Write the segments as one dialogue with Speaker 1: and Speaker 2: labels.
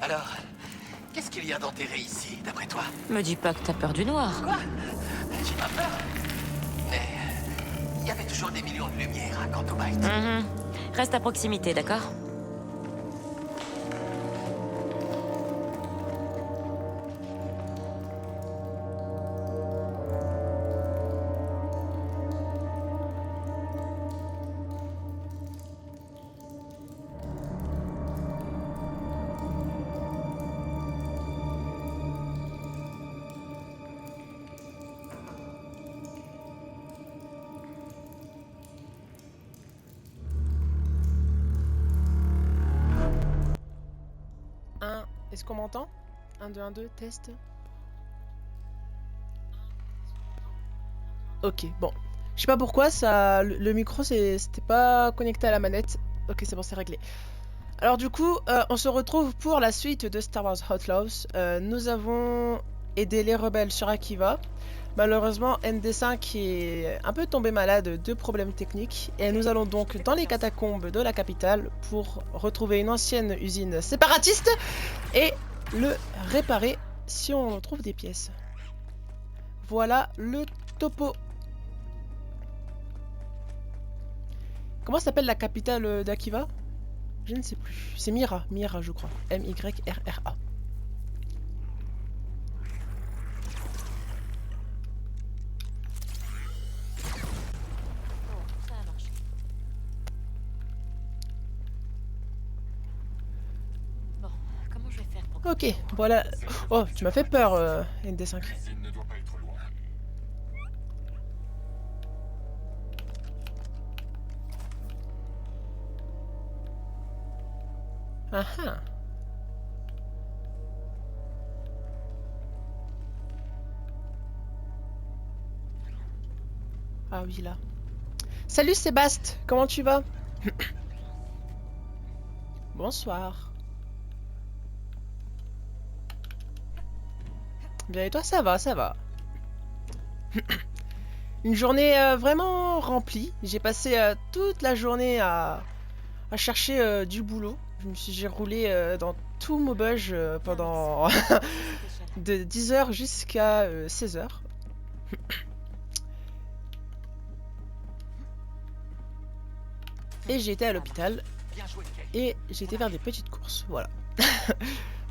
Speaker 1: Alors, qu'est-ce qu'il y a d'enterré ici, d'après toi?
Speaker 2: Me dis pas que t'as peur du noir.
Speaker 1: Quoi? J'ai pas peur. Mais il y avait toujours des millions de lumières à Canto Bight.
Speaker 2: Reste à proximité, d'accord?
Speaker 3: Est-ce qu'on m'entend? 1, 2, 1, 2, test. Ok, bon. Je sais pas pourquoi, ça, le micro c'était pas connecté à la manette. Ok, c'est bon, c'est réglé. Alors du coup, on se retrouve pour la suite de Star Wars Outlaws. Nous avons aidé les rebelles sur Akiva. Malheureusement, ND5 est un peu tombé malade de problèmes techniques. Et nous allons donc dans les catacombes de la capitale pour retrouver une ancienne usine séparatiste et le réparer si on trouve des pièces. Voilà le topo. Comment s'appelle la capitale d'Akiva? Je ne sais plus. C'est Mira, Mira je crois. M-Y-R-R-A. Ok, voilà. Oh, tu m'as fait peur, ND5.
Speaker 4: Ne doit pas être loin.
Speaker 3: Ah ah. Ah oui, là. Salut Sébastien, comment tu vas? Bonsoir. Bien et toi, ça va, ça va. Une journée vraiment remplie. J'ai passé toute la journée à chercher du boulot. J'ai roulé dans tout Maubeuge pendant de 10h jusqu'à 16h. Et j'ai été à l'hôpital. Et j'ai été faire des petites courses. Voilà.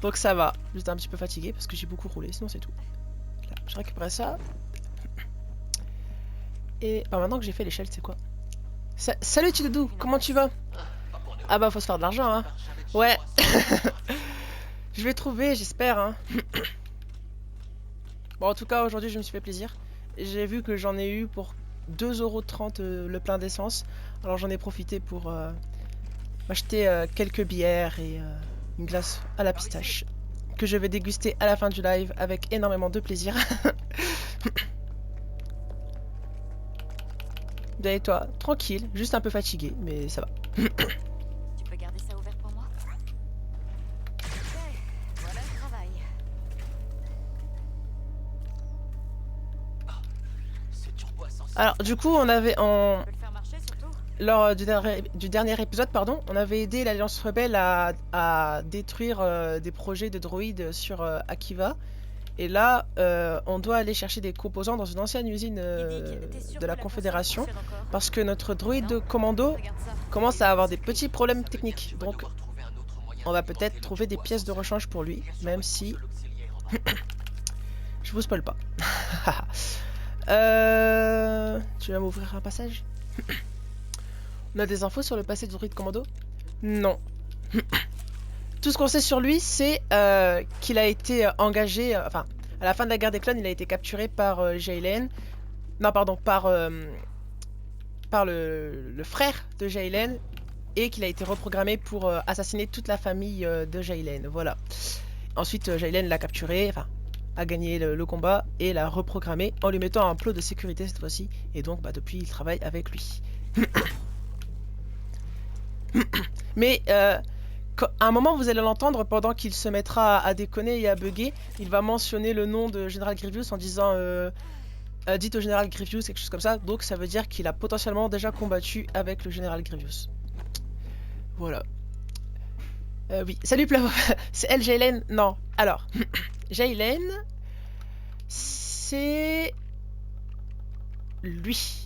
Speaker 3: Donc ça va. J'étais un petit peu fatigué parce que j'ai beaucoup roulé. Sinon c'est tout. Là, je récupère ça. Et maintenant que j'ai fait l'échelle, c'est quoi? Salut Tidodou, comment tu vas? Ah bah faut se faire de l'argent hein. Ouais. Je vais trouver, j'espère hein. Bon en tout cas aujourd'hui je me suis fait plaisir. J'ai vu que j'en ai eu pour 2,30 € le plein d'essence. Alors j'en ai profité pour m'acheter quelques bières et une glace à la pistache. Que je vais déguster à la fin du live avec énormément de plaisir. Et toi, tranquille, juste un peu fatigué, mais ça va.
Speaker 2: Tu peux garder ça ouvert pour moi? Ok, voilà le travail.
Speaker 3: Alors, du coup, on avait
Speaker 2: Tu peux le faire marcher surtout?
Speaker 3: lors du dernier épisode, pardon, on avait aidé l'Alliance Rebelle à détruire des projets de droïdes sur Akiva. Et là, on doit aller chercher des composants dans une ancienne usine de la Confédération parce que notre droïde commando commence à avoir des petits problèmes techniques. Donc, on va peut-être trouver des pièces de rechange pour lui, même si... Je vous spoil pas. Tu vas m'ouvrir un passage? On a des infos sur le passé du droïde commando? Non. Tout ce qu'on sait sur lui, c'est qu'il a été engagé... Enfin, à la fin de la guerre des clones, il a été capturé par Jaylen. Non, pardon, par le frère de Jaylen. Et qu'il a été reprogrammé pour assassiner toute la famille de Jaylen. Voilà. Ensuite, Jaylen l'a capturé, enfin, a gagné le combat et l'a reprogrammé en lui mettant un plot de sécurité cette fois-ci. Et donc, bah, depuis, il travaille avec lui. Mais... à un moment, vous allez l'entendre pendant qu'il se mettra à déconner et à bugger. Il va mentionner le nom de Général Grievous en disant dites au Général Grievous, quelque chose comme ça. Donc ça veut dire qu'il a potentiellement déjà combattu avec le Général Grievous. Voilà. Oui, salut Plavo. C'est elle, Jaylen? Non. Alors, Jaylen, c'est lui.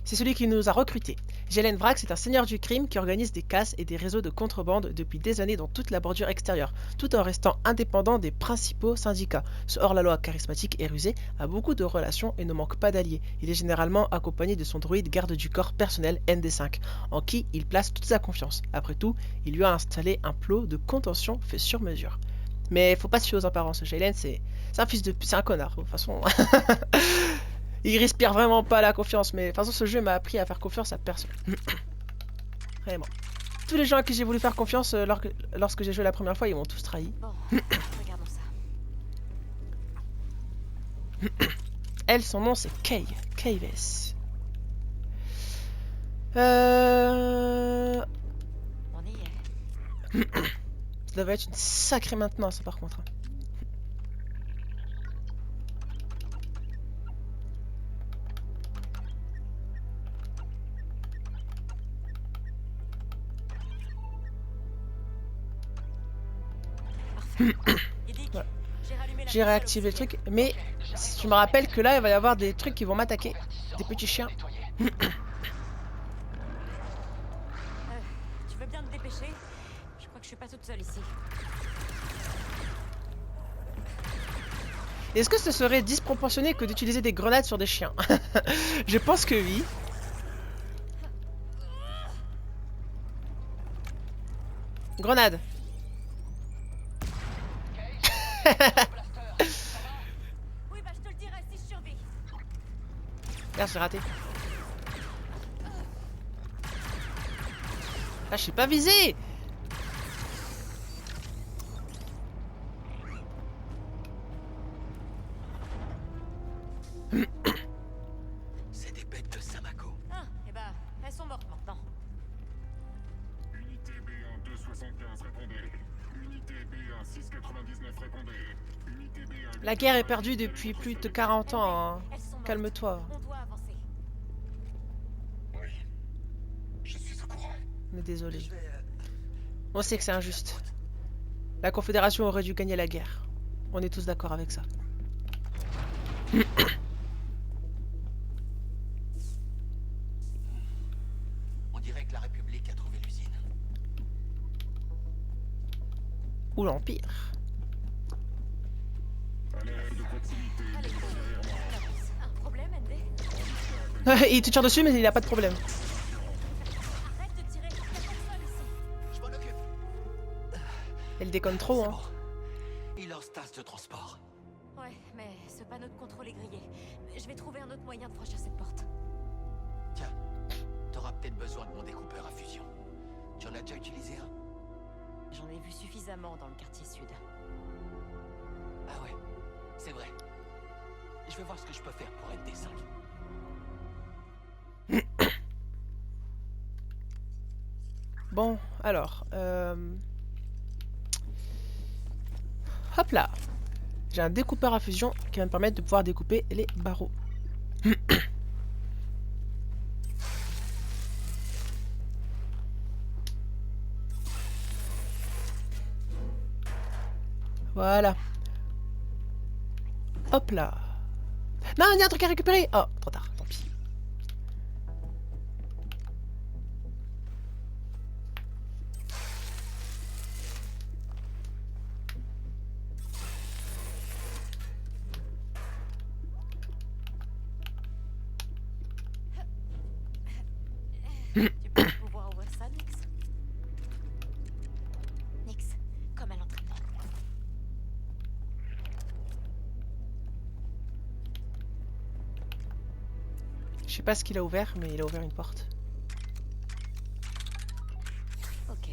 Speaker 3: C'est celui qui nous a recrutés. Jaylen Vrax est un seigneur du crime qui organise des casses et des réseaux de contrebande depuis des années dans toute la bordure extérieure, tout en restant indépendant des principaux syndicats. Ce hors-la-loi charismatique et rusé a beaucoup de relations et ne manque pas d'alliés. Il est généralement accompagné de son druide garde du corps personnel ND5, en qui il place toute sa confiance. Après tout, il lui a installé un plot de contention fait sur mesure. Mais faut pas se fier aux apparences. Jaylen, c'est un fils de... c'est un connard, de toute façon. Il respire vraiment pas la confiance, mais de toute façon, ce jeu m'a appris à faire confiance à personne. Vraiment. Tous les gens à qui j'ai voulu faire confiance lorsque j'ai joué la première fois, ils m'ont tous trahi.
Speaker 2: Bon, regardons ça.
Speaker 3: Elle, son nom, c'est Kay. Kayves.
Speaker 2: On y est.
Speaker 3: Ça devait être une sacrée maintenance, par contre.
Speaker 2: Idic,
Speaker 3: Ouais.
Speaker 2: j'ai rallumé la
Speaker 3: J'ai réactivé le truc, mais je me rappelle que là, il va y avoir des trucs qui vont m'attaquer. Des petits chiens.
Speaker 2: Tu veux bien te dépêcher? Je crois que je suis pas toute seule ici.
Speaker 3: Est-ce que ce serait disproportionné que d'utiliser des grenades sur des chiens? Je pense que oui. Grenade.
Speaker 2: Oui, bah je te le dirai si je survis.
Speaker 3: Merde, j'ai raté. Ah, je suis pas visé.
Speaker 1: C'est des bêtes de Samako.
Speaker 2: Ah, et bah, elles sont mortes maintenant.
Speaker 4: Unité B1 275, répondez. Unité B1 699, répondez. Unité B1...
Speaker 3: La guerre est perdue depuis plus de 40 ans. Hein.
Speaker 2: Elles sont mortes.
Speaker 3: Calme-toi.
Speaker 2: On doit avancer.
Speaker 4: Oui. Je suis au courant.
Speaker 3: On est désolé.
Speaker 1: Je vais...
Speaker 3: On sait que c'est injuste. La Confédération aurait dû gagner la guerre. On est tous d'accord avec ça.
Speaker 1: On dirait que la République a trouvé l'usine.
Speaker 3: Ou l'Empire.
Speaker 4: Alerte de proximité.
Speaker 2: Allez,
Speaker 4: Derrière moi.
Speaker 2: un problème, ND?
Speaker 3: Il te tire dessus, mais il a pas de problème.
Speaker 2: Arrête de tirer. Il y a personne ici.
Speaker 1: Je m'en occupe.
Speaker 3: Elle déconne trop,
Speaker 1: C'est
Speaker 3: hein.
Speaker 1: bon. Il lance tasse de transport.
Speaker 2: Ouais, mais ce panneau de contrôle est grillé. Je vais trouver un autre moyen de franchir cette porte.
Speaker 1: Tiens, t'auras peut-être besoin de mon découpeur à fusion. Tu en as déjà utilisé un?
Speaker 2: J'en ai vu suffisamment dans le quartier sud.
Speaker 1: Ah ouais, c'est vrai. Je vais voir ce que je peux faire pour ND5.
Speaker 3: Bon, alors... Hop là. J'ai un découpeur à fusion qui va me permettre de pouvoir découper les barreaux. Voilà. Hop là. Non, il y a un truc à récupérer. Oh, trop tard, tant pis.
Speaker 2: Tu penses pouvoir ouvrir ça, Nix? Nix, comme à l'entraînement.
Speaker 3: Je sais pas ce qu'il a ouvert, mais il a ouvert une porte.
Speaker 2: Ok.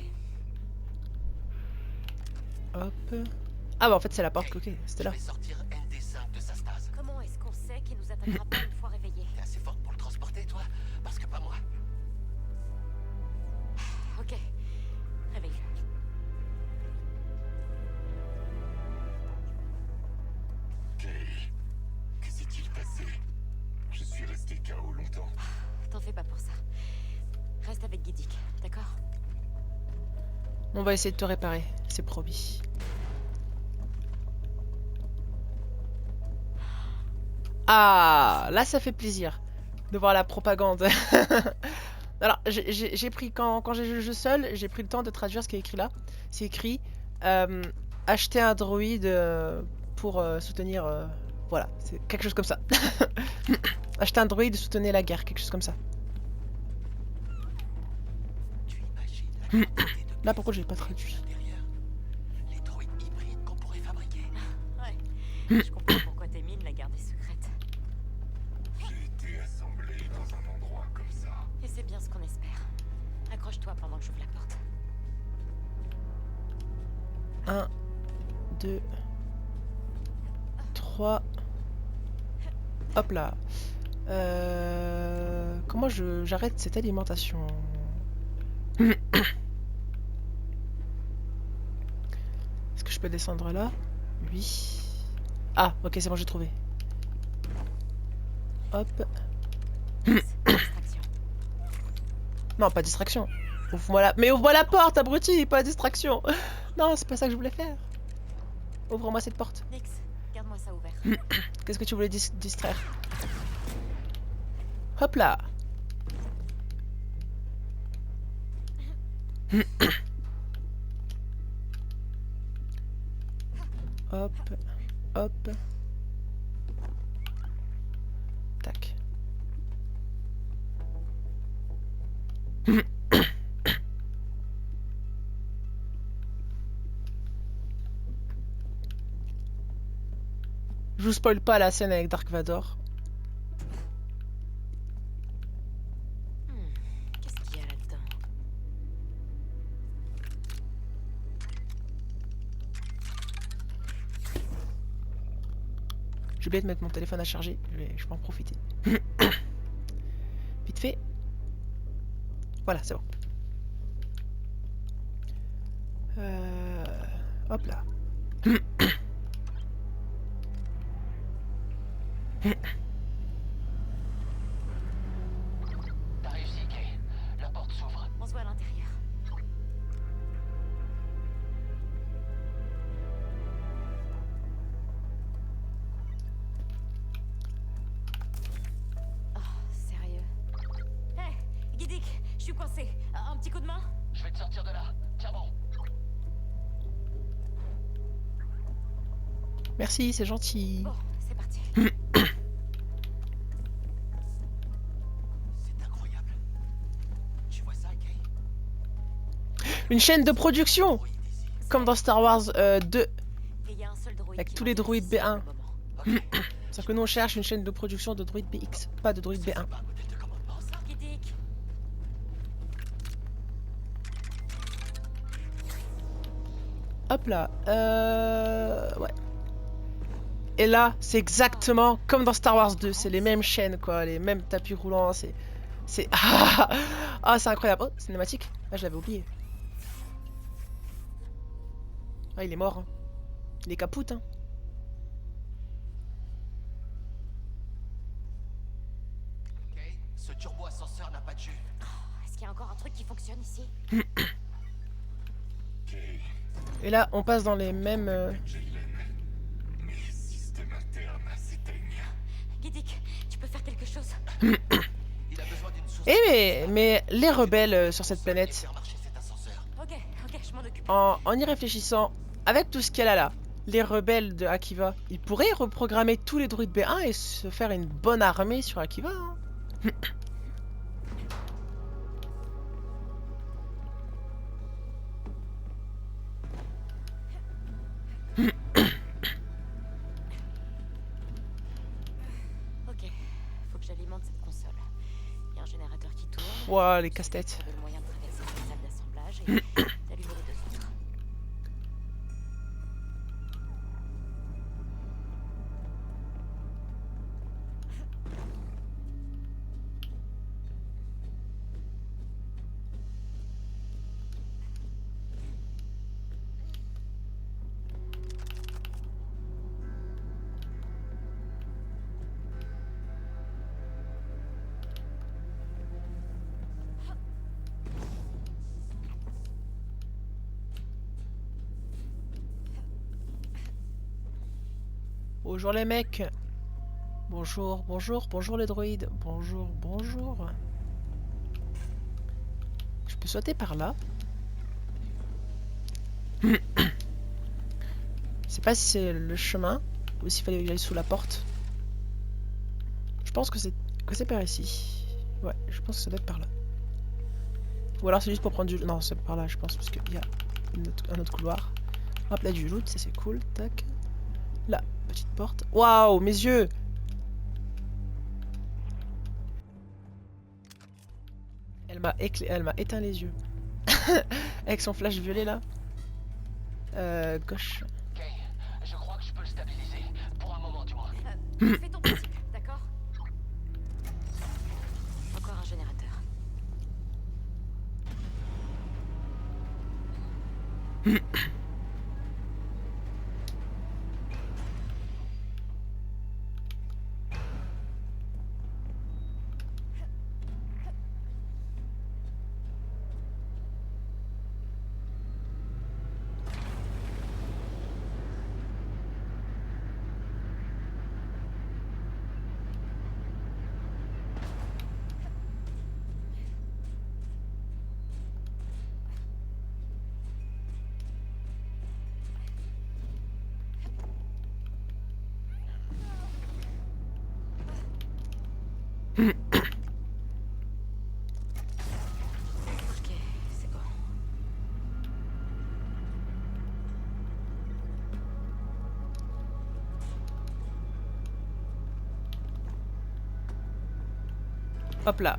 Speaker 3: Hop. Ah bah en fait c'est la porte, ok, c'était
Speaker 1: Je
Speaker 3: là.
Speaker 1: vais sortir ND5 de sa stase.
Speaker 2: Comment est-ce qu'on sait qu'il nous attaquera pas une fois réveillés?
Speaker 1: T'es assez forte pour le transporter, toi? Parce que pas moi.
Speaker 2: Ok. Réveille-le.
Speaker 4: Kay, que s'est-il passé? Je suis resté KO longtemps.
Speaker 2: T'en fais pas pour ça. Reste avec Guidic, d'accord?
Speaker 3: On va essayer de te réparer, c'est promis. Ah, là ça fait plaisir de voir la propagande. Alors, j'ai pris, quand j'ai joué le jeu seul, j'ai pris le temps de traduire ce qui est écrit là. C'est écrit acheter un droïde pour soutenir. Voilà, c'est quelque chose comme ça. Acheter un droïde, soutenir la guerre, quelque chose comme ça.
Speaker 1: Tu imagines la quantité de
Speaker 3: Là, pourquoi
Speaker 1: pièces
Speaker 3: j'ai pas traduit?
Speaker 1: à l'intérieur? Les droïdes hybrides qu'on pourrait fabriquer.
Speaker 2: Ouais. Je comprends pourquoi tes mines la gardaient secrète.
Speaker 4: J'ai été assemblé dans un endroit comme ça.
Speaker 2: Et c'est bien ce qu'on espère. Accroche-toi pendant que j'ouvre la porte.
Speaker 3: 1, 2, 3. Hop là. Comment j'arrête cette alimentation? Est-ce que je peux descendre là? Oui. Ah, ok, c'est bon, j'ai trouvé. Hop.
Speaker 2: Distraction.
Speaker 3: Non, pas distraction. Ouvre-moi la... Mais ouvre-moi la porte, abruti, pas distraction. Non, c'est pas ça que je voulais faire. Ouvre-moi cette porte.
Speaker 2: Nix, garde-moi ça ouvert.
Speaker 3: Qu'est-ce que tu voulais distraire? Hop là. Hop, hop. Tac. Je vous spoil pas la scène avec Dark Vador.
Speaker 2: Qu'est-ce qu'il y a là-dedans?
Speaker 3: J'ai oublié de mettre mon téléphone à charger, je vais en profiter. Vite fait. Voilà, c'est bon. Hop là.
Speaker 1: T'as réussi, Kay. La porte s'ouvre.
Speaker 2: On se voit à l'intérieur. Oh, sérieux? Hé, Guidic, je suis coincé. Un petit coup de main?
Speaker 1: Je vais te sortir de là. Tiens bon.
Speaker 3: Merci, c'est gentil.
Speaker 2: Bon, c'est parti.
Speaker 1: C'est incroyable. Tu vois ça, Kay?
Speaker 3: Une chaîne de production,
Speaker 1: Droïde ici.
Speaker 3: comme dans Star Wars 2.
Speaker 2: Et il y a un seul droïde
Speaker 3: Avec
Speaker 2: qui
Speaker 3: tous les
Speaker 2: m'intéresse
Speaker 3: droïdes B1.
Speaker 2: pour le moment.
Speaker 1: Ok.
Speaker 3: Sauf que nous on cherche une chaîne de production de droïdes BX, pas de droïdes B1.
Speaker 1: Pas un modèle de commandement, ça.
Speaker 2: Guidic.
Speaker 3: Hop là. Ouais. Et là, c'est exactement comme dans Star Wars 2. C'est les mêmes chaînes, quoi. Les mêmes tapis roulants. C'est... Ah, c'est incroyable. Oh, cinématique. Ah, je l'avais oublié. Ah, il est mort. Hein. Il est capoute, hein.
Speaker 1: Kay, ce turbo-ascenseur n'a pas de jus.
Speaker 2: Est-ce qu'il y a encore un truc qui fonctionne ici?
Speaker 4: Kay,
Speaker 3: Et là, on passe dans les mêmes...
Speaker 4: mes systèmes internes s'éteignent.
Speaker 2: Guidic, tu peux faire quelque chose?
Speaker 1: Il a besoin d'une source.
Speaker 3: mais les rebelles sur cette
Speaker 1: Et
Speaker 3: planète,
Speaker 1: faire marcher cet ascenseur.
Speaker 2: Ok, je m'en occupe.
Speaker 3: en y réfléchissant, avec tout ce qu'il y a là, les rebelles de Akiva, ils pourraient reprogrammer tous les droïdes B1 et se faire une bonne armée sur Akiva. Hein.
Speaker 2: Ok, faut que j'alimente cette console. Il y a un générateur qui tourne.
Speaker 3: Ouah, les casse-têtes.
Speaker 2: Trouver le moyen de traverser cette salle d'assemblage et d'allumer les deux autres.
Speaker 3: Bonjour les mecs. Bonjour, bonjour, bonjour les droïdes. Bonjour, bonjour. Je peux sauter par là. Je sais pas si c'est le chemin ou s'il fallait y aller sous la porte. Je pense que c'est par ici. Ouais, je pense que ça doit être par là. Ou alors c'est juste pour prendre du... Non, c'est par là, je pense, parce qu'il y a un autre couloir. Hop, là, du loot, ça c'est cool. Tac. Là, petite porte. Waouh, mes yeux! Elle m'a éteint les yeux. Avec son flash violet, là. Gauche.
Speaker 1: Ok, je crois que je peux le stabiliser. Pour un moment, du moins.
Speaker 2: Fais ton possible, d'accord? Encore un générateur. Ok, c'est bon.
Speaker 3: Hop là.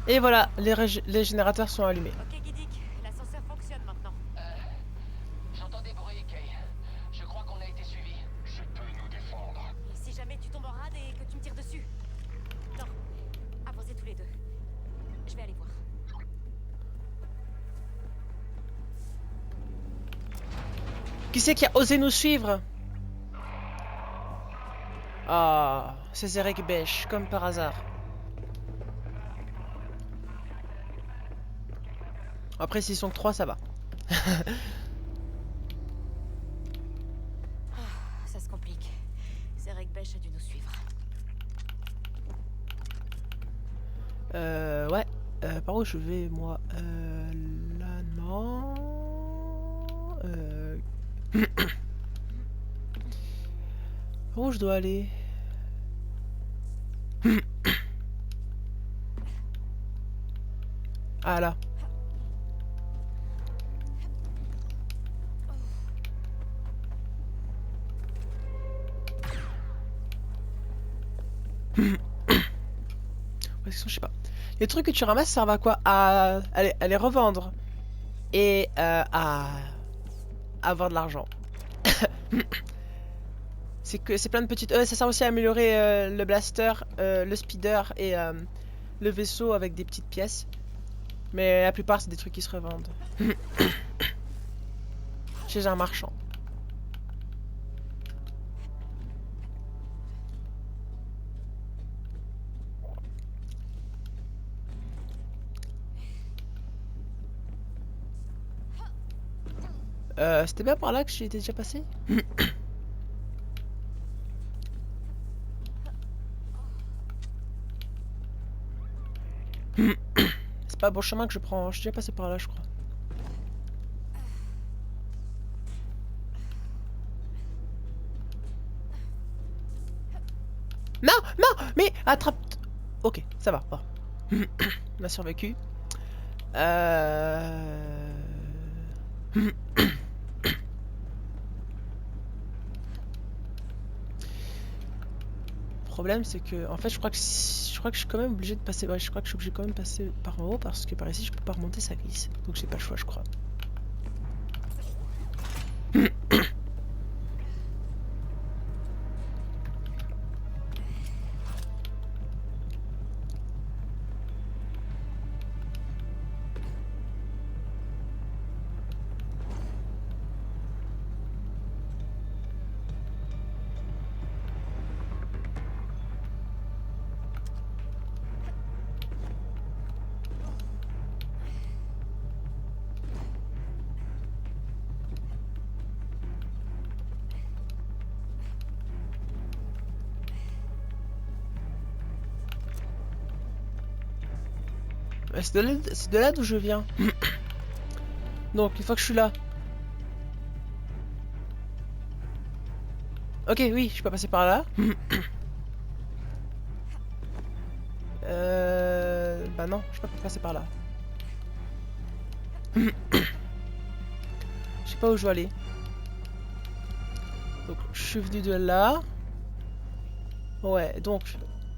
Speaker 3: Et voilà, les générateurs sont allumés.
Speaker 2: Ok, Guidic, l'ascenseur fonctionne maintenant.
Speaker 1: J'entends des bruits, Kay. Je crois qu'on a été suivis.
Speaker 4: Je peux nous défendre.
Speaker 2: Et si jamais tu tombes en rade et que tu me tires dessus? Non, avancez tous les deux. Je vais aller voir.
Speaker 3: Qui c'est qui a osé nous suivre? Ah, c'est Zerek Besh, comme par hasard. Après, s'ils sont que 3, ça va.
Speaker 2: Ça se complique. Zerek Besh a dû nous suivre.
Speaker 3: Ouais. Par où je vais, moi? Là, non. Par où je dois aller? Ah, là. Parce que je sais pas. Les trucs que tu ramasses servent à quoi? À les revendre. Et à avoir de l'argent. C'est plein de petites... ça sert aussi à améliorer le blaster, le speeder et le vaisseau avec des petites pièces. Mais la plupart c'est des trucs qui se revendent. Chez un marchand. C'était bien par là que j'étais déjà passé? C'est pas un bon chemin que je prends, je suis déjà passé par là je crois. Non, non, mais attrape... Ok, ça va. Oh. On a survécu. Le problème c'est que en fait je crois que je suis quand même obligé de passer. Ouais, je crois que je suis obligé quand même de passer par en haut parce que par ici je peux pas remonter, ça glisse. Donc j'ai pas le choix, je crois. C'est de là d'où je viens. Donc, une fois que je suis là. Ok, oui, je peux passer par là. Bah non, je peux pas passer par là. Je sais pas où je dois aller. Donc, je suis venu de là. Ouais, donc...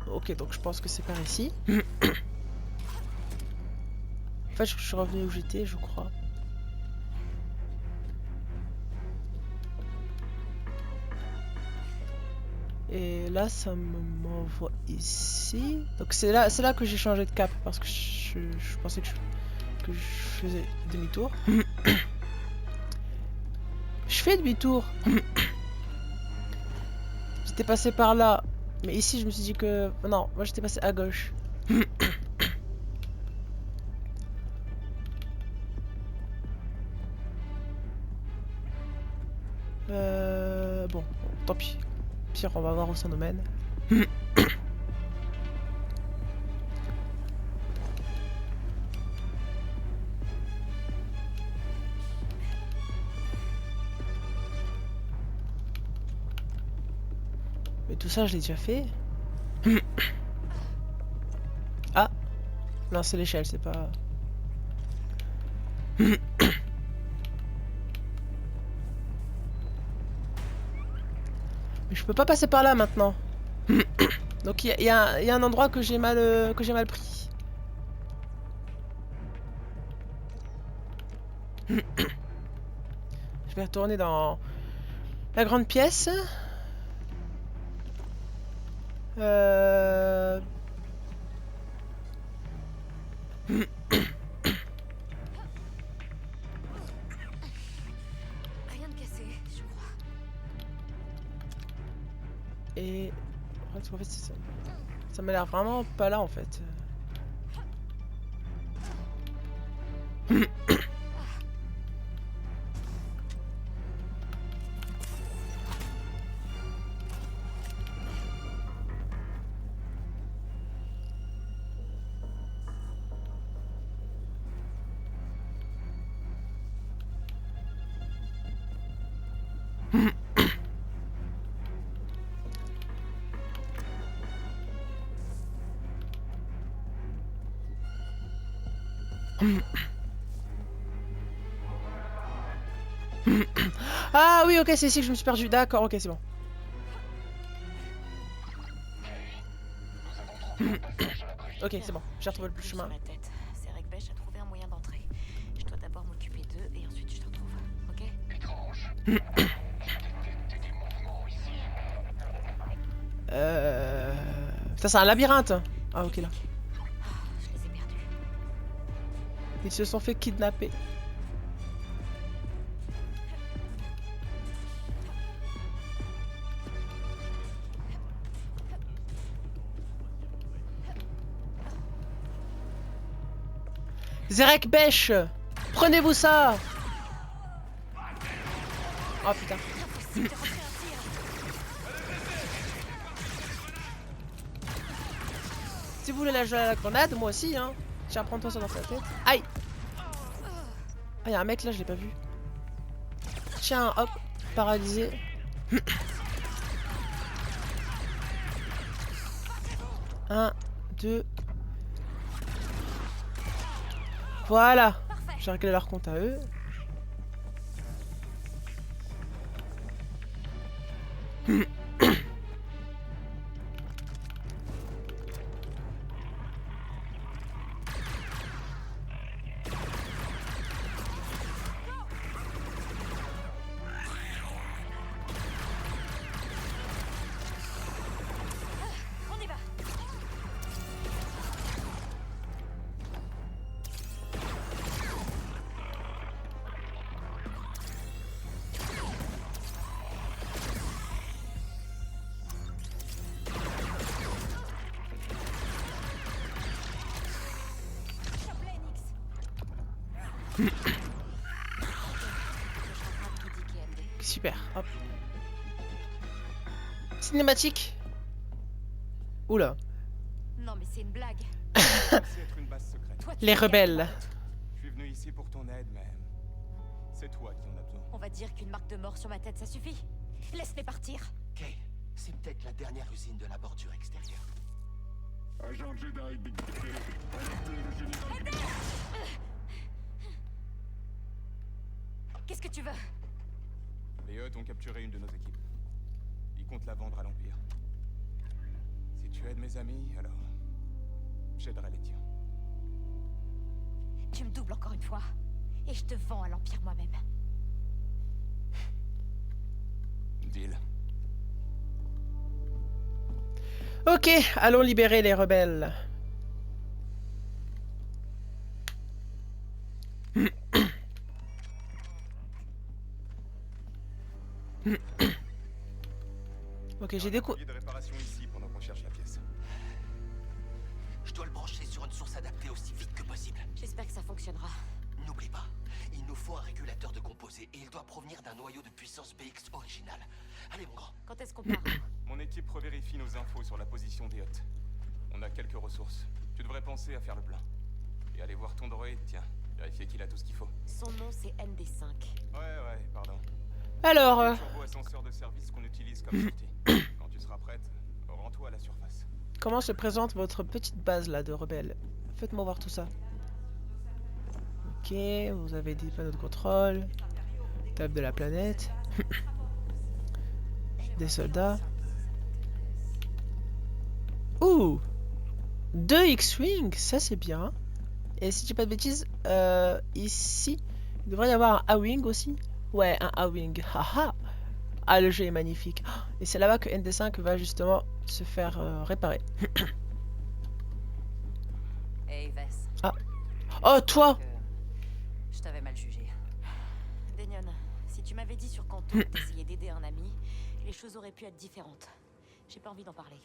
Speaker 3: Ok, donc je pense que c'est par ici. En fait, je suis revenu où j'étais, je crois. Et là, ça m'envoie ici. Donc c'est là que j'ai changé de cap parce que je pensais que je faisais demi-tour. Je fais demi-tour. J'étais passé par là, mais ici je me suis dit que non, moi j'étais passé à gauche. Bon, tant pis. Pire, on va voir où ça nous mène. Mais tout ça, je l'ai déjà fait. Ah! Non, c'est l'échelle, c'est pas... Mais je peux pas passer par là maintenant. Donc il y a un endroit que j'ai mal pris. Je vais retourner dans la grande pièce.
Speaker 2: Rien de cassé, je crois.
Speaker 3: Et en fait, ça m'a l'air vraiment pas là en fait. Ah oui, ok, c'est ici que je me suis perdu. D'accord, ok, c'est bon. Ok, c'est bon, j'ai retrouvé le chemin.
Speaker 2: Serek Besh a trouvé un moyen d'entrer. Je dois d'abord m'occuper d'eux et ensuite je te retrouve. Ok?
Speaker 1: Étrange.
Speaker 3: Ça, c'est un labyrinthe. Ah, ok, là.
Speaker 2: Je les ai perdus.
Speaker 3: Ils se sont fait kidnapper. Serek Besh, prenez-vous ça. Oh putain. Si vous voulez la jouer à la grenade, moi aussi, hein. Tiens, prends-toi ça dans ta tête. Aïe. Ah, y'a un mec là, je l'ai pas vu. Tiens, hop, paralysé. 1, 2. Voilà.
Speaker 2: Parfait.
Speaker 3: J'ai réglé leur compte à eux.
Speaker 2: On y va. Chope-les, Nix. Je suis en train de critiquer MD.
Speaker 3: Super. Hop. Cinématique. Oula.
Speaker 2: Non mais c'est une blague.
Speaker 5: C'est être une base secrète.
Speaker 2: Toi, tu
Speaker 3: Les
Speaker 2: es quelqu'un
Speaker 3: rebelles.
Speaker 2: d'autre.
Speaker 5: Je suis venu ici pour ton aide, mais c'est toi qui en as besoin.
Speaker 2: On va dire qu'une marque de mort sur ma tête, ça suffit. Laisse-les partir.
Speaker 1: Kay, c'est peut-être la dernière usine de la bordure extérieure.
Speaker 4: Agent Jedi Big T. Arrêtez le général.
Speaker 2: Qu'est-ce que tu veux?
Speaker 5: Les Hutt ont capturé une de nos équipes. Ils comptent la vendre à l'Empire. Si tu aides mes amis, alors j'aiderai les tiens.
Speaker 2: Tu me doubles encore une fois. Et je te vends à l'Empire moi-même.
Speaker 5: Deal.
Speaker 3: Ok, allons libérer les rebelles. Ok, j'ai découvert.
Speaker 5: Un atelier de réparation ici pendant qu'on cherche la pièce.
Speaker 1: Je dois le brancher sur une source adaptée aussi vite que possible.
Speaker 2: J'espère que ça fonctionnera.
Speaker 1: N'oublie pas, il nous faut un régulateur de composés et il doit provenir d'un noyau de puissance BX original. Allez mon grand.
Speaker 2: Quand est-ce qu'on part?
Speaker 5: Mon équipe revérifie nos infos sur la position des Hutt. On a quelques ressources. Tu devrais penser à faire le plein. Et aller voir ton droïde, tiens. Vérifier qu'il a tout ce qu'il faut.
Speaker 2: Son nom c'est ND5.
Speaker 5: Ouais, pardon.
Speaker 3: Alors,
Speaker 5: Le turbo-ascenseur de service qu'on utilise comme sortie. Quand tu seras prête, rends-toi à la surface.
Speaker 3: comment se présente votre petite base là de rebelles? Faites-moi voir tout ça. Ok, vous avez des panneaux de contrôle. Table de la planète. Des soldats. Ouh, 2 X-Wing, ça c'est bien. Et si je dis pas de bêtises, ici, il devrait y avoir un A-Wing aussi. Ouais, un A-Wing. Haha. Ah, le jeu est magnifique. Et c'est là-bas que ND5 va justement se faire réparer.
Speaker 2: Hey Vess.
Speaker 3: Ah. Oh, toi!
Speaker 2: Je t'avais mal jugé. Daignon, si tu m'avais dit sur Canto d'essayer d'aider un ami, les choses auraient pu être différentes. J'ai pas envie d'en parler.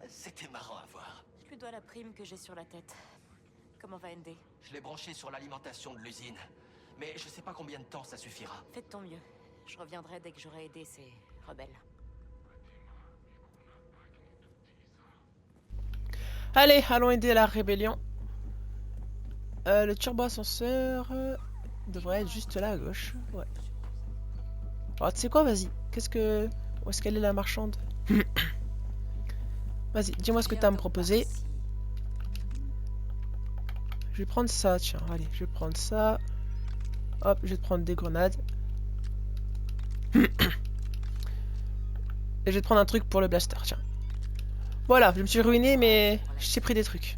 Speaker 1: C'était marrant à voir.
Speaker 2: Je lui dois la prime que j'ai sur la tête. Comment va ND?
Speaker 1: Je l'ai branché sur l'alimentation de l'usine. Mais je sais pas combien de temps ça suffira.
Speaker 2: Fais de ton mieux. Je reviendrai dès que j'aurai aidé ces rebelles.
Speaker 3: Allez, allons aider la rébellion. Le turbo-ascenseur devrait être juste là à gauche. Ouais. Oh, tu sais quoi, vas-y. Qu'est-ce que... Où est-ce qu'elle est la marchande? Vas-y, dis-moi ce que t'as à me proposer. Je vais prendre ça, tiens. Allez, je vais prendre ça. Hop, je vais te prendre des grenades. Et je vais te prendre un truc pour le blaster, tiens. Voilà, je me suis ruiné, mais je t'ai pris des trucs.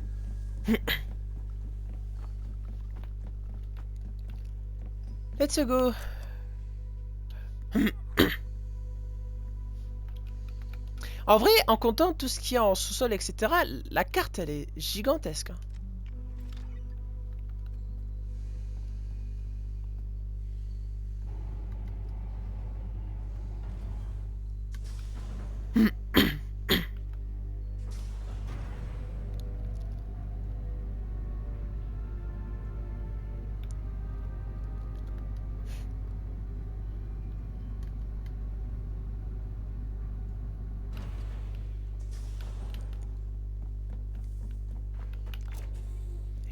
Speaker 3: Let's go. En vrai, en comptant tout ce qu'il y a en sous-sol, etc., la carte, elle est gigantesque. Hein.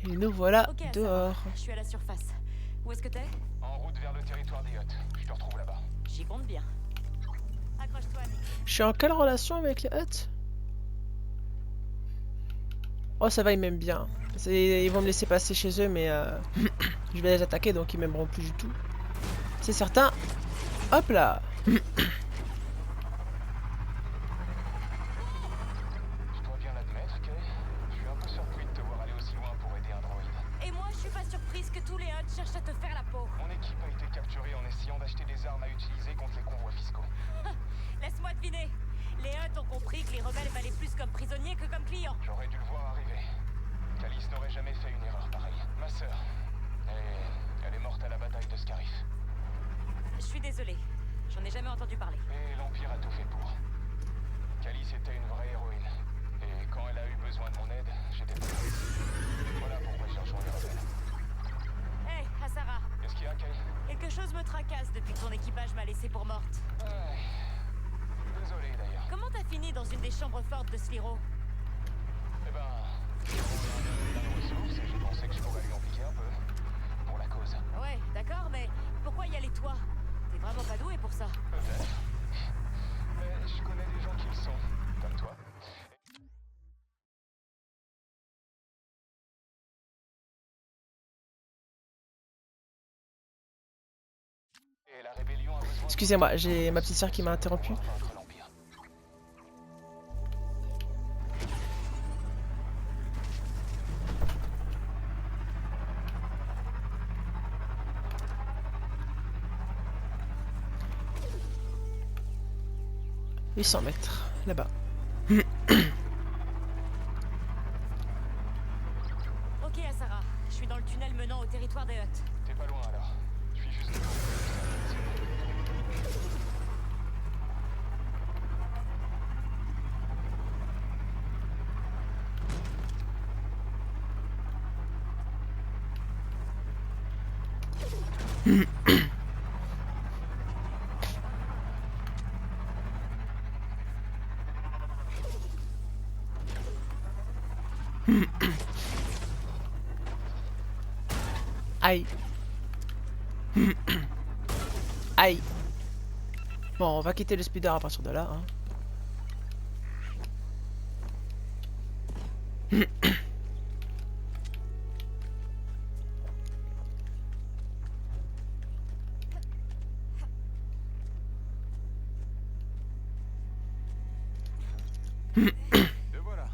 Speaker 3: Et nous voilà
Speaker 2: Ok, ça va.
Speaker 3: dehors.
Speaker 2: Je suis à la surface. Où est-ce que t'es?
Speaker 5: En route vers le territoire des Hutt. Je te retrouve là-bas.
Speaker 2: J'y compte bien. Accroche-toi, Nick.
Speaker 3: Je suis en quelle relation avec les Hutt? Oh, ça va, ils m'aiment bien. Ils vont me laisser passer chez eux, mais je vais les attaquer, donc ils m'aimeront plus du tout. C'est certain. Hop là.
Speaker 6: Je dois bien l'admettre, Kay. Je suis un peu surpris de te voir aller aussi loin pour aider un droïde.
Speaker 2: Et moi, je suis pas surprise que tous les Hutt cherchent à te faire la peau.
Speaker 6: Mon équipe a été capturée en essayant d'acheter des armes à utiliser contre les convois fiscaux.
Speaker 2: Laisse-moi deviner. Les Hutt ont compris que les rebelles valaient plus comme prisonniers que comme clients.
Speaker 6: J'aurais dû le voir arriver. Calice n'aurait jamais fait une erreur pareille. Ma sœur, elle est morte à la bataille de Scarif.
Speaker 2: Je suis désolée. J'en ai jamais entendu parler.
Speaker 6: Et l'Empire a tout fait pour. Calice était une vraie héroïne. Et quand elle a eu besoin de mon aide, j'étais pas là. Voilà pourquoi j'ai rejoint les rebelles.
Speaker 2: Hé, Asara.
Speaker 6: Qu'est-ce qu'il y a, Kay?
Speaker 2: Quelque chose me tracasse depuis que ton équipage m'a laissé pour morte.
Speaker 6: Ouais. Désolé d'ailleurs.
Speaker 2: Comment t'as fini dans une des chambres fortes de Sliro?
Speaker 6: Eh ben, j'ai trouvé un homme plein de ressources et j'ai pensé que je pourrais lui en piquer un peu. Pour la cause.
Speaker 2: Ouais, d'accord, mais pourquoi y aller toi? T'es vraiment pas doué pour ça.
Speaker 6: Peut-être. Mais je connais des gens qui le sont, comme toi. Et la rébellion a besoin.
Speaker 3: Excusez-moi, j'ai ma petite sœur qui m'a interrompu.
Speaker 6: pour vaincre l'Empire.
Speaker 3: « 800 mètres, là-bas.
Speaker 2: Ok, Asara. Je suis dans le tunnel menant au territoire des Hutt.
Speaker 6: T'es pas loin alors. Je suis juste devant.
Speaker 3: Aïe. Aïe. Bon, on va quitter le speeder à partir de là. Hein.
Speaker 5: Te voilà.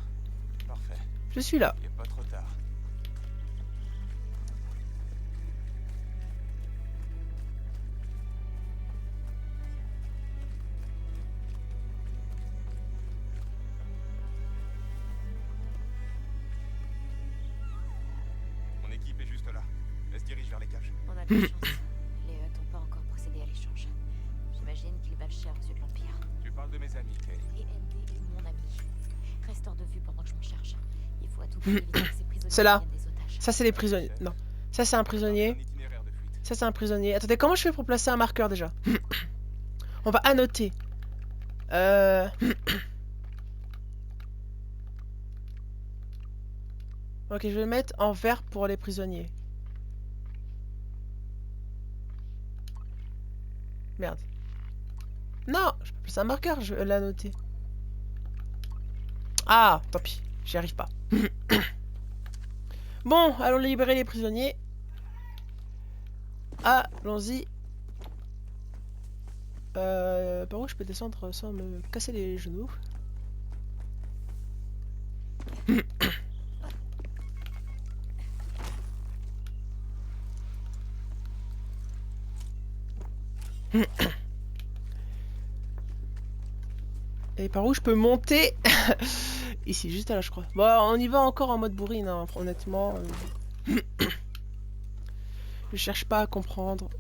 Speaker 5: Parfait.
Speaker 3: Je suis là.
Speaker 5: Il est pas trop tard. Mon équipe est juste là. Elle se dirige vers les cages.
Speaker 2: On a de la chance. Les Hutt n'ont pas encore procédé à l'échange. J'imagine qu'ils valent cher aux yeux de l'Empire.
Speaker 5: Tu parles de mes amis, Kay.
Speaker 2: Et ND est mon ami. Reste hors de vue pendant que je m'en cherche. Il faut à tout prix éviter que ces prisonniers
Speaker 3: C'est là.
Speaker 2: deviennent des otages.
Speaker 3: Ça, c'est les prisonniers. Non. Ça, c'est un prisonnier.
Speaker 5: Un itinéraire de fuite.
Speaker 3: Ça, c'est un prisonnier. Attendez, comment je fais pour placer un marqueur déjà? On va annoter. Ok, je vais le mettre en vert pour les prisonniers. Merde. Non, je peux placer un marqueur, je vais l'annoter. Ah, tant pis, j'y arrive pas. Bon, allons libérer les prisonniers. Allons-y. Par où je peux descendre sans me casser les genoux? Et par où je peux monter? Ici, juste là, je crois. Bon, on y va encore en mode bourrine, hein, honnêtement. Je cherche pas à comprendre.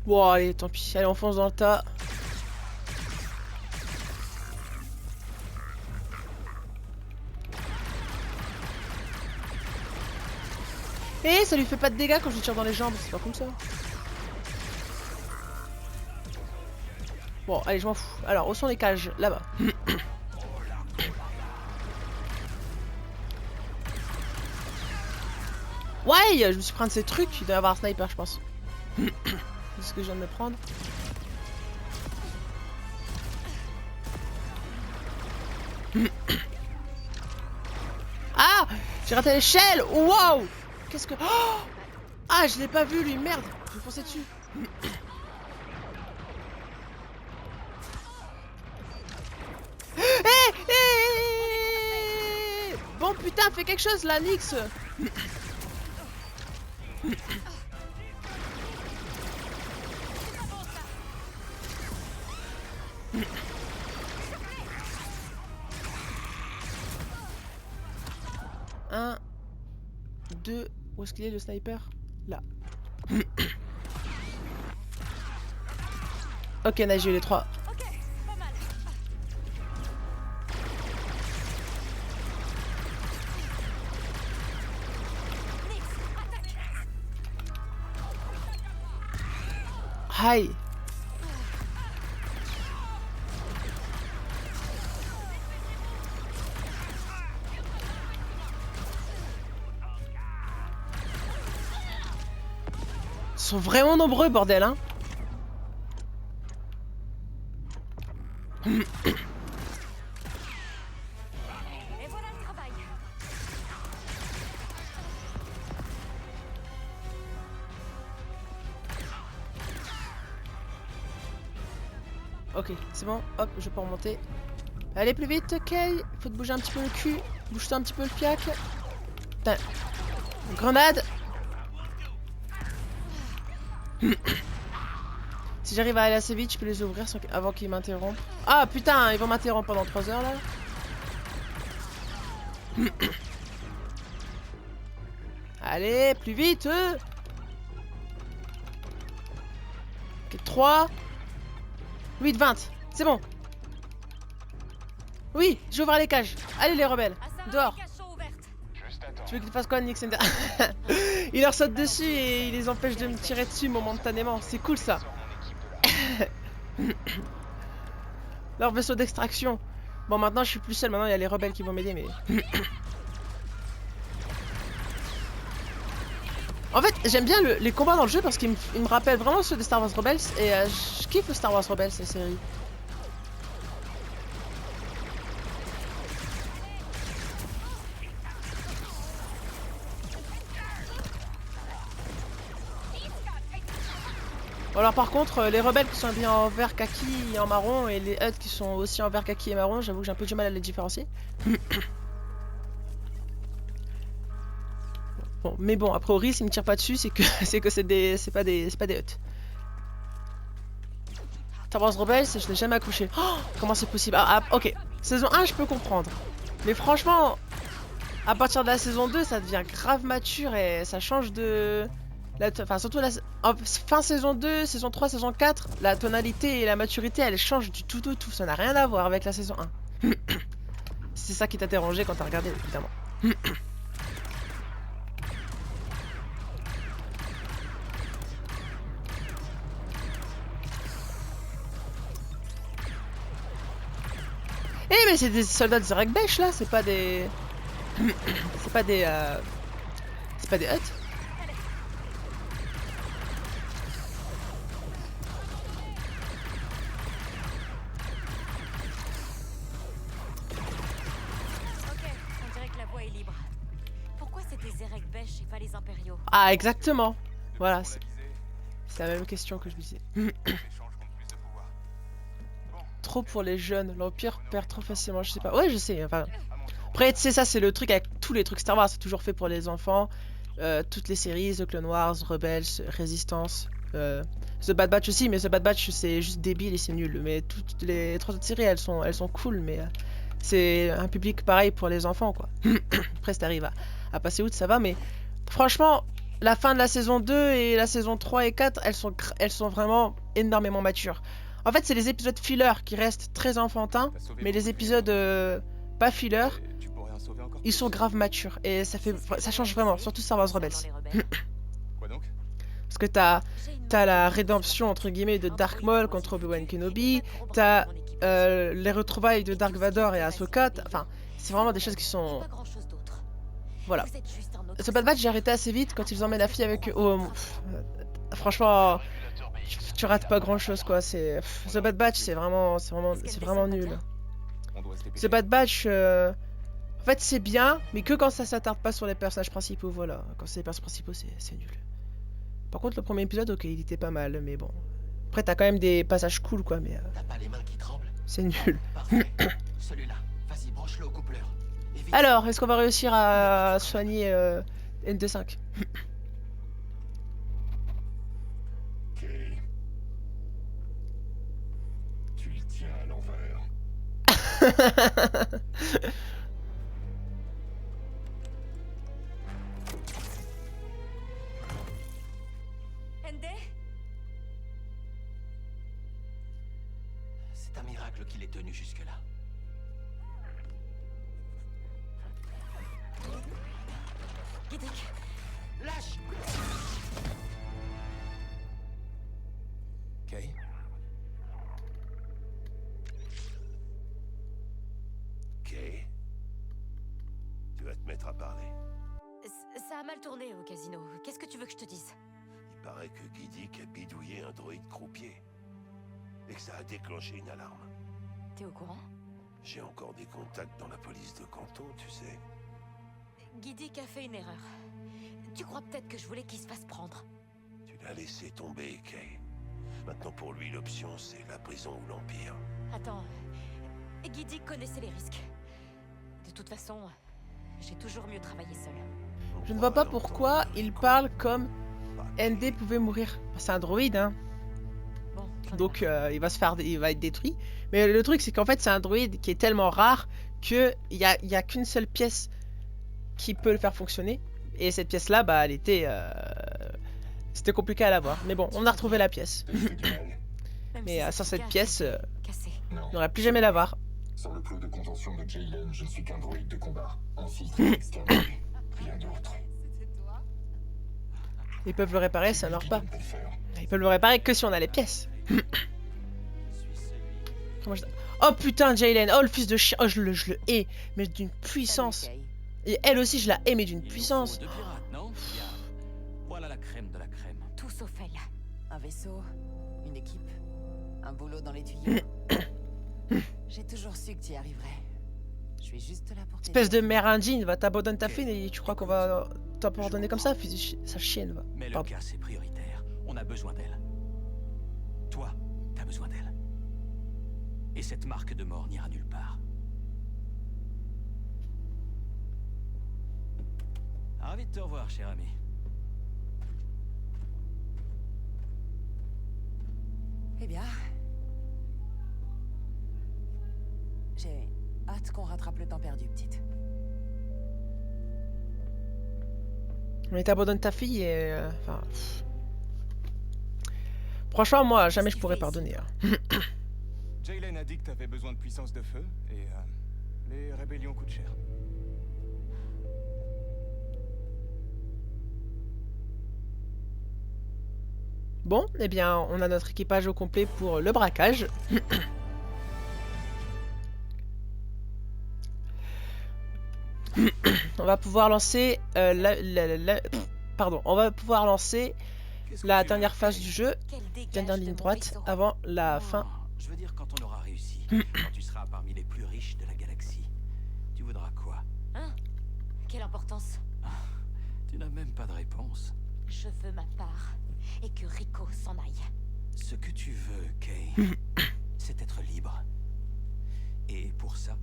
Speaker 3: Bon, allez, tant pis. Allez, on fonce dans le tas. Et ça lui fait pas de dégâts quand je lui tire dans les jambes, c'est pas comme ça. Bon, allez, je m'en fous. Alors, où sont les cages? Là-bas. Ouais, je me suis pris un de ces trucs. Il doit y avoir un sniper, je pense. C'est ce que je viens de me prendre. Ah, j'ai raté l'échelle. Wow. Qu'est-ce que... Oh, ah, je l'ai pas vu, lui. Merde. Je vais foncer dessus. Bon, putain, fais quelque chose, là, Nix. Un, deux, où est-ce qu'il est le sniper? Là. Ok, on a eu les trois.
Speaker 2: Ok, pas mal. Nix, attaque.
Speaker 3: Aïe. Ils sont vraiment nombreux, bordel, hein.
Speaker 2: Et voilà le travail.
Speaker 3: Ok, c'est bon, hop, je peux remonter. Allez plus vite, ok. Faut te bouger un petit peu le cul. Bouge-toi un petit peu le fiac. Putain. Grenade. Si j'arrive à aller assez vite, je peux les ouvrir avant qu'ils m'interrompent. Ah putain, ils vont m'interrompre pendant 3 heures là. Allez, plus vite. Ok, 3. 8, 20. C'est bon. Oui, j'ouvre les cages. Allez les rebelles.
Speaker 2: Assara,
Speaker 3: Dehors.
Speaker 2: les cages sont ouvertes.
Speaker 6: Juste attends.
Speaker 3: Tu veux qu'il fasse quoi, Nick Sender? Il leur saute dessus et il les empêche de me tirer dessus momentanément. C'est cool ça.
Speaker 6: Sors mon équipe de là.
Speaker 3: Leur vaisseau d'extraction. Bon, maintenant je suis plus seul. Maintenant il y a les rebelles qui vont m'aider, mais. En fait, j'aime bien les combats dans le jeu parce qu'ils me rappellent vraiment ceux de Star Wars Rebels. Et je kiffe Star Wars Rebels, cette série. Bon, alors par contre, les rebelles qui sont bien en vert kaki et en marron et les Hutt qui sont aussi en vert kaki et marron, j'avoue que j'ai un peu du mal à les différencier. Bon, mais bon, a priori, s'ils me tirent pas dessus, c'est que c'est pas des Hutt. Star Wars Rebels, je l'ai jamais accroché. Oh, comment c'est possible? Ok. Saison 1, je peux comprendre. Mais franchement, à partir de la saison 2, ça devient grave mature et ça change de... Enfin, surtout en fin saison 2, saison 3, saison 4, la tonalité et la maturité, elles changent du tout au tout. Ça n'a rien à voir avec la saison 1. C'est ça qui t'a dérangé quand t'as regardé, évidemment. Eh mais c'est des soldats de Zerek Besh là, c'est pas des... c'est pas des... C'est pas des Hutt.
Speaker 2: Ok, on dirait que la voie est libre. Pourquoi c'était Zerek Besh et pas les impériaux?
Speaker 3: Ah exactement. Voilà,
Speaker 5: Pour la visée,
Speaker 3: c'est la même question que je me disais.
Speaker 5: l'échange contre plus de pouvoir.
Speaker 3: Trop pour les jeunes, l'Empire perd trop facilement, je sais pas. Ouais, je sais, enfin... Après, tu sais, ça c'est le truc avec tous les trucs Star Wars, c'est toujours fait pour les enfants. Toutes les séries, The Clone Wars, Rebels, Résistance, The Bad Batch aussi, mais The Bad Batch c'est juste débile et c'est nul. Mais toutes les 3 autres séries, elles sont cool, mais c'est un public pareil pour les enfants, quoi. Après, si t'arrives à passer outre, ça va, mais franchement, la fin de la saison 2 et la saison 3 et 4, elles sont vraiment énormément matures. En fait, c'est les épisodes filler qui restent très enfantins,
Speaker 5: T'as sauvé
Speaker 3: mais les
Speaker 5: beaucoup de
Speaker 3: épisodes pas filler,
Speaker 5: Et tu pourrais en sauver encore
Speaker 3: ils sont
Speaker 5: plus.
Speaker 3: grave matures et ça change vraiment, surtout Star Wars Rebels.
Speaker 2: Dans les rebelles.
Speaker 5: Quoi donc?
Speaker 3: Parce que t'as la rédemption, entre guillemets, de Dark Maul contre Obi-Wan Kenobi, t'as les retrouvailles de Dark Vador et Ahsoka, enfin, c'est vraiment des choses qui sont... Voilà. Ce Bad Batch, j'ai arrêté assez vite quand ils emmènent la fille avec eux. Oh, franchement, tu rates pas grand chose quoi. The Bad Batch, c'est vraiment nul. The Bad Batch, en fait, c'est bien, mais que quand ça s'attarde pas sur les personnages principaux. Voilà, quand c'est les personnages principaux, c'est nul. Par contre, le premier épisode, ok, il était pas mal, mais bon. Après, t'as quand même des passages cool quoi, mais
Speaker 1: T'as pas les mains qui tremblent?
Speaker 3: c'est nul.
Speaker 1: Parfait. Celui-là, vas-y, branche-le au coupleur. Et vite.
Speaker 3: Alors, est-ce qu'on va réussir à soigner N25?
Speaker 4: Kay. Tu le tiens à l'envers.
Speaker 2: Ende?
Speaker 1: C'est un miracle qu'il ait tenu jusque-là.
Speaker 2: Gidik,
Speaker 1: Lâche!
Speaker 5: Kay,
Speaker 7: Kay, tu vas te mettre à parler.
Speaker 2: ça a mal tourné au casino. Qu'est-ce que tu veux que je te dise?
Speaker 7: Il paraît que Gidik a bidouillé un droïde croupier. Et que ça a déclenché une alarme.
Speaker 2: T'es au courant?
Speaker 7: J'ai encore des contacts dans la police de Canton, tu sais.
Speaker 2: Gidik a fait une erreur. Tu crois peut-être que je voulais qu'il se fasse prendre?
Speaker 7: Tu l'as laissé tomber, Kay. Maintenant pour lui, l'option, c'est la prison ou l'Empire.
Speaker 2: Attends, Gidik connaissait les risques. De toute façon, j'ai toujours mieux travaillé seul.
Speaker 7: On
Speaker 3: Je ne vois pas
Speaker 7: croirait
Speaker 3: pourquoi
Speaker 7: entendre
Speaker 3: il
Speaker 7: que-
Speaker 3: parle comme
Speaker 7: Pas
Speaker 3: ND
Speaker 7: Kay.
Speaker 3: pouvait mourir. C'est un droïde, hein.
Speaker 2: Bon, j'en ai
Speaker 3: Donc
Speaker 2: marre.
Speaker 3: il va être détruit. Mais le truc c'est qu'en fait c'est un droïde qui est tellement rare que il y a qu'une seule pièce qui peut le faire fonctionner. Et cette pièce là, bah elle était c'était compliqué à l'avoir. Mais bon, on a retrouvé la pièce.
Speaker 4: T'as fait du mal.
Speaker 2: Même
Speaker 3: Mais
Speaker 2: si
Speaker 3: sans
Speaker 2: c'est
Speaker 3: cette
Speaker 2: cassé,
Speaker 3: pièce,
Speaker 2: cassé.
Speaker 4: Non.
Speaker 3: on n'aurait plus jamais l'avoir.
Speaker 4: Sur le plot de contention de Jaylen, je ne suis qu'un droïde de combat. Un filtre exterminé. Rien d'autre.
Speaker 3: Ils peuvent le réparer, ça meurt pas.
Speaker 4: Qui peut le faire?
Speaker 3: Ils peuvent le réparer que si on a les pièces. Comment je- Oh putain, Jaylen, oh le fils de chien, oh je le hais, mais d'une puissance.
Speaker 2: Salut, Kay.
Speaker 3: Et elle aussi je la hais, mais d'une
Speaker 8: Il nous
Speaker 3: puissance.
Speaker 8: faut deux pirates, non? Bien. Voilà la crème de la crème.
Speaker 2: Tout sauf elle.
Speaker 9: Un vaisseau, une équipe, un boulot dans les tuyaux. J'ai toujours su que tu y arriverais. Je suis juste là pour t'aider.
Speaker 3: Espèce de mère indigne, va t'abandonner ta fille et tu crois qu'on va t'abandonner comme ça, fils de sa chienne va.
Speaker 8: Mais le
Speaker 3: Pardon.
Speaker 8: cas, c'est prioritaire. On a besoin d'elle. Toi, t'as besoin d'elle. Et cette marque de mort n'ira nulle part. Ravi de te revoir, cher ami.
Speaker 9: Eh bien... J'ai hâte qu'on rattrape le temps perdu, petite.
Speaker 3: Mais t'abandonnes ta fille et... enfin... pff. Franchement, moi, jamais je pourrais pardonner. Hein.
Speaker 5: Jaylen a dit que t'avais besoin de puissance de feu, et les rébellions coûtent cher.
Speaker 3: Bon, eh bien, on a notre équipage au complet pour le braquage. On va pouvoir lancer pardon, on va pouvoir lancer
Speaker 8: Qu'est-ce que
Speaker 3: la
Speaker 8: tu
Speaker 3: dernière
Speaker 8: veux,
Speaker 3: phase
Speaker 8: Kay?
Speaker 3: du jeu,
Speaker 2: Qu'elle dégage
Speaker 3: dernière
Speaker 2: de
Speaker 3: ligne
Speaker 2: mon
Speaker 3: droite,
Speaker 2: vaisseau.
Speaker 3: avant la
Speaker 8: Non,
Speaker 3: fin.
Speaker 8: Je veux dire, quand on aura réussi, quand tu seras parmi les plus riches de la galaxie, tu voudras quoi?
Speaker 2: Hein? Quelle importance?
Speaker 8: Tu n'as même pas de réponse.
Speaker 2: Je veux ma part. Et que Rico s'en aille.
Speaker 8: Ce que tu veux, Kay, c'est être libre. Et pour ça,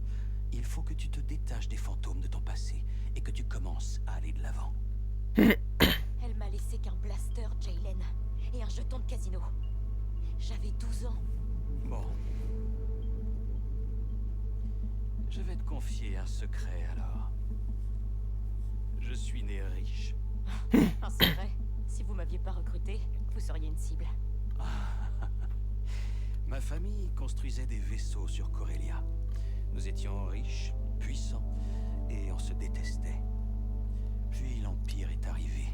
Speaker 8: il faut que tu te détaches des fantômes de ton passé et que tu commences à aller de l'avant.
Speaker 2: Elle m'a laissé qu'un blaster, Jaylen. Et un jeton de casino. J'avais 12 ans.
Speaker 8: Bon. Je vais te confier un secret alors. Je suis né riche.
Speaker 2: Un secret. Si vous m'aviez pas recruté, vous seriez une cible.
Speaker 8: Ma famille construisait des vaisseaux sur Corellia. Nous étions riches, puissants, et on se détestait. Puis l'Empire est arrivé.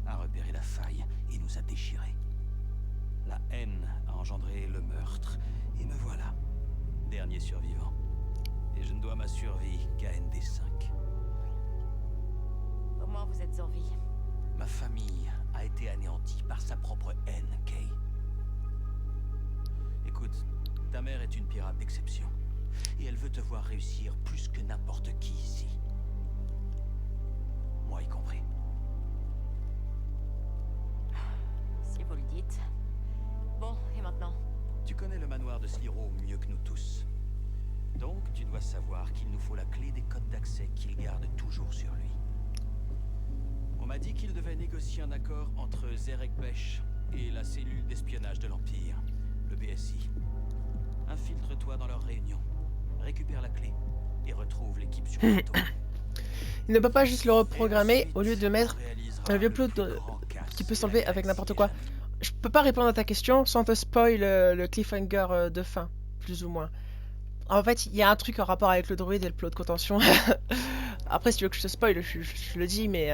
Speaker 8: a repéré la faille et nous a déchirés. La haine a engendré le meurtre, et me voilà, dernier survivant. Et je ne dois ma survie qu'à ND5.
Speaker 2: Au moins, vous êtes en vie.
Speaker 8: Ma famille a été anéantie par sa propre haine, Kay. Écoute, ta mère est une pirate d'exception. Et elle veut te voir réussir plus que n'importe qui ici. Moi y compris.
Speaker 2: Si vous le dites. Bon, et maintenant?
Speaker 8: Tu connais le manoir de Sliro mieux que nous tous. Donc, tu dois savoir qu'il nous faut la clé des codes d'accès qu'il garde toujours sur lui. On m'a dit qu'il devait négocier un accord entre Zerek Besh et la cellule d'espionnage de l'Empire, le BSI. Infiltre-toi dans leur réunion, récupère la clé et retrouve l'équipe sur le bateau.
Speaker 3: Il ne peut pas juste le reprogrammer au lieu de mettre un vieux plot qui peut s'enlever avec n'importe quoi. Je peux pas répondre à ta question sans te spoil le cliffhanger de fin, plus ou moins. En fait, il y a un truc en rapport avec le droïde et le plot de contention. Après, si tu veux que je te spoil, je le dis, mais...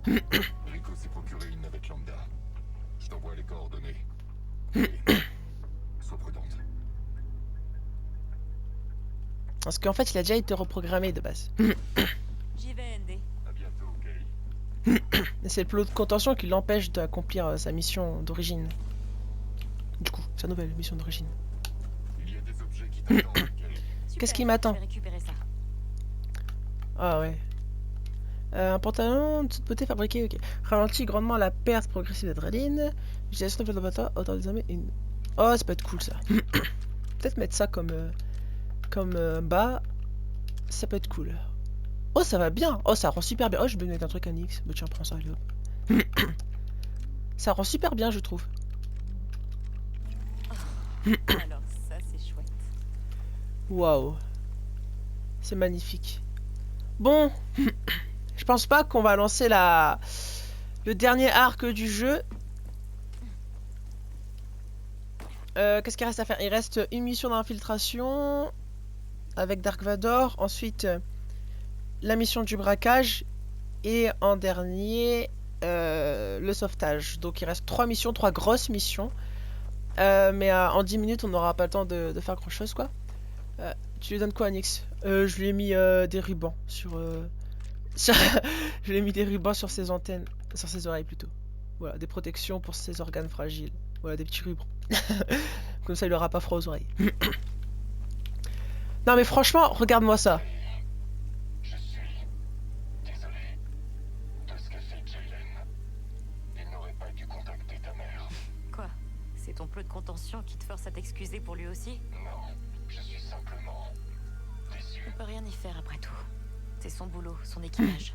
Speaker 4: Rico s'est procuré une navette lambda. Je t'envoie les coordonnées. Sois prudente.
Speaker 3: Parce qu'en fait, il a déjà été reprogrammé de base.
Speaker 2: J'y vais, ND.
Speaker 4: À bientôt, Kay.
Speaker 3: Et c'est le plot de contention qui l'empêche d'accomplir sa mission d'origine. Du coup, sa nouvelle mission d'origine.
Speaker 4: Il y a des objets qui t'attendent, Kay.
Speaker 2: Super,
Speaker 3: Qu'est-ce qui m'attend?
Speaker 2: Je vais récupérer ça.
Speaker 3: Ah ouais. Un pantalon de toute beauté fabriqué, ok. Ralentit grandement la perte progressive d'adrénaline. Utilisation de bâtard, autant désormais une... Oh, ça peut être cool ça. Peut-être mettre ça comme bas. Ça peut être cool. Oh, ça va bien. Oh, ça rend super bien. Oh, je vais mettre un truc à Nix. Bah tiens, prends ça, allez hop. Ça rend super bien, je trouve.
Speaker 2: Alors ça, c'est chouette.
Speaker 3: Waouh. C'est magnifique. Bon. Je pense pas qu'on va lancer le dernier arc du jeu. Qu'est-ce qu'il reste à faire? Il reste une mission d'infiltration avec Dark Vador. Ensuite, la mission du braquage. Et en dernier, le sauvetage. Donc il reste 3 missions, 3 grosses missions. Mais en 10 minutes, on n'aura pas le temps de faire grand chose, quoi. Tu lui donnes quoi, Nix? Je lui ai mis des rubans sur... Je lui ai mis des rubans sur ses antennes, sur ses oreilles plutôt. Voilà, des protections pour ses organes fragiles. Voilà, des petits rubans. Comme ça, il aura pas froid aux oreilles. Non mais franchement, regarde-moi ça.
Speaker 4: Je suis désolé de ce qu'a fait Jaylen. Il n'aurait pas dû contacter ta mère.
Speaker 2: Quoi? C'est ton plot de contention qui te force à t'excuser pour lui aussi?
Speaker 4: Non, je suis simplement déçu.
Speaker 2: On peut rien y faire après tout. C'est son boulot, son équipage.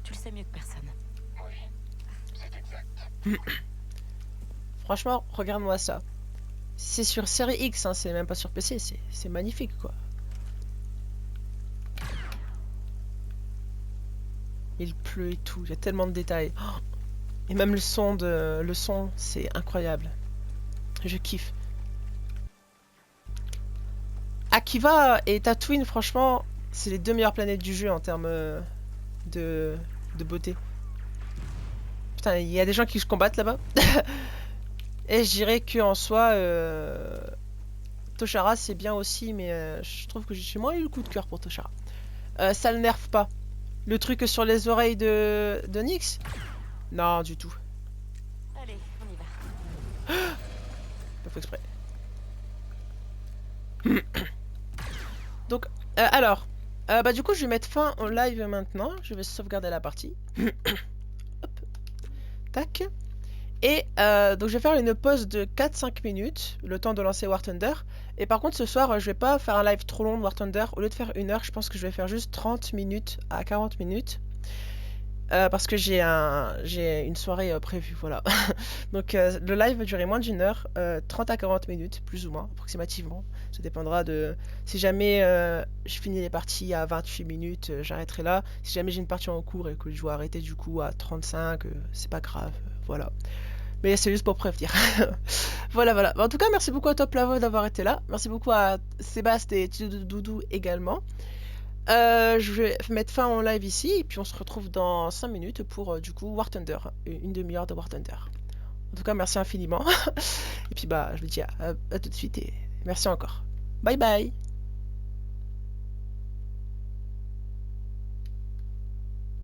Speaker 2: Tu le sais mieux que personne.
Speaker 4: Oui, c'est exact.
Speaker 3: Franchement, regarde-moi ça. C'est sur série X, hein, c'est même pas sur PC, c'est magnifique quoi. Il pleut et tout, il y a tellement de détails. Oh, et même le son, c'est incroyable. Je kiffe. Akiva et Tatooine, franchement, c'est les 2 meilleures planètes du jeu en termes de beauté. Putain, il y a des gens qui se combattent là-bas. Et je dirais qu'en soi, Toshara c'est bien aussi, mais je trouve que j'ai moins eu le coup de cœur pour Toshara. Ça le nerve pas. Le truc sur les oreilles de Nix? Non, du tout.
Speaker 2: Allez, on y va.
Speaker 3: Pas fait exprès. Donc, alors, bah du coup, je vais mettre fin au live maintenant. Je vais sauvegarder la partie. Hop. Tac. Et donc je vais faire une pause de 4-5 minutes, le temps de lancer War Thunder. Et par contre ce soir je vais pas faire un live trop long de War Thunder. Au lieu de faire 1 heure, je pense que je vais faire juste 30 minutes à 40 minutes. Parce que j'ai une soirée prévue, voilà. Donc le live va durer moins d'1 heure, 30 à 40 minutes, plus ou moins, approximativement. Ça dépendra de... Si jamais je finis les parties à 28 minutes, j'arrêterai là. Si jamais j'ai une partie en cours et que je dois arrêter du coup à 35, c'est pas grave, voilà. Mais c'est juste pour prévenir. Voilà. En tout cas, merci beaucoup à Top Lavo d'avoir été là. Merci beaucoup à Sébastien et Doudou également. Je vais mettre fin au live ici et puis on se retrouve dans 5 minutes pour du coup War Thunder, une demi-heure de War Thunder. En tout cas, merci infiniment. Et puis bah, je vous dis à tout de suite et merci encore. Bye bye.